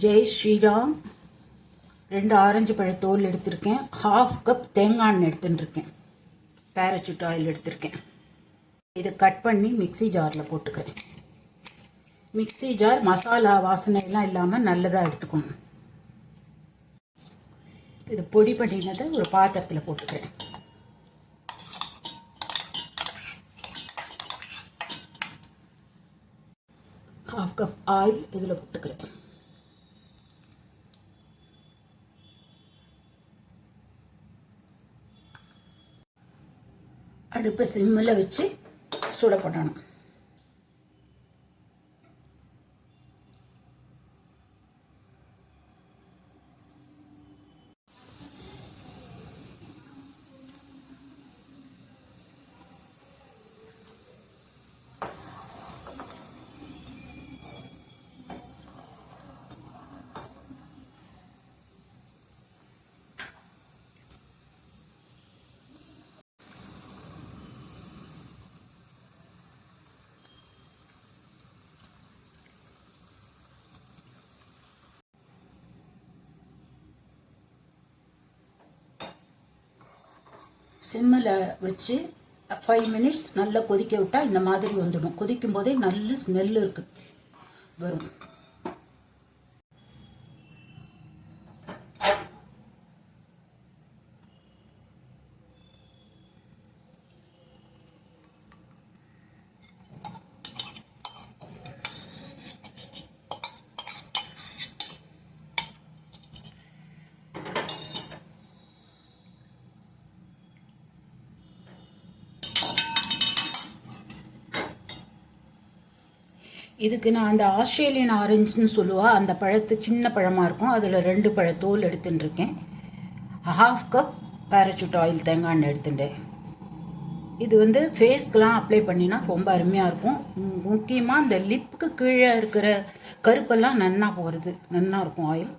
Jai Sriram. 2 orange பழத்தோல் எடுத்திருக்கேன். 1/2 cup தேங்காய் எண்ணெய் எடுத்துட்டுருக்கேன். பேராசூட் ஆயில் எடுத்திருக்கேன். இதை கட் பண்ணி மிக்ஸி ஜாரில் போட்டுக்கிறேன். மிக்ஸி ஜார் மசாலா வாசனையெல்லாம் இல்லாமல் நல்லதாக எடுத்துக்கணும். இது பொடி பண்ணினதை ஒரு பாத்திரத்தில் போட்டுக்கிறேன். ½ கப் ஆயில் இதில் போட்டுக்கிறேன். அடுப்பை சிம்மில் வச்சு சுட போடணும். சிம்மில் வச்சு 5 மினிட்ஸ் நல்லா கொதிக்க விட்டால் இந்த மாதிரி வந்துடும். கொதிக்கும் போதே நல்ல ஸ்மெல்லு வரும். இதுக்கு நான் அந்த ஆஸ்திரேலியன் ஆரஞ்சுன்னு சொல்லுவாள், அந்த பழத்து சின்ன பழமாக இருக்கும், அதில் 2 பழத்தோல் எடுத்துட்டுருக்கேன். 1/2 கப் பேராசூட் ஆயில் தேங்காய் எண்ணெய் எடுத்துட்டேன். இது ஃபேஸ்க்கெலாம் அப்ளை பண்ணினா ரொம்ப அருமையாக இருக்கும். முக்கியமாக இந்த லிப்புக்கு கீழே இருக்கிற கருப்பெல்லாம் நன்னா போகிறது, நன்னா இருக்கும் ஆயில்.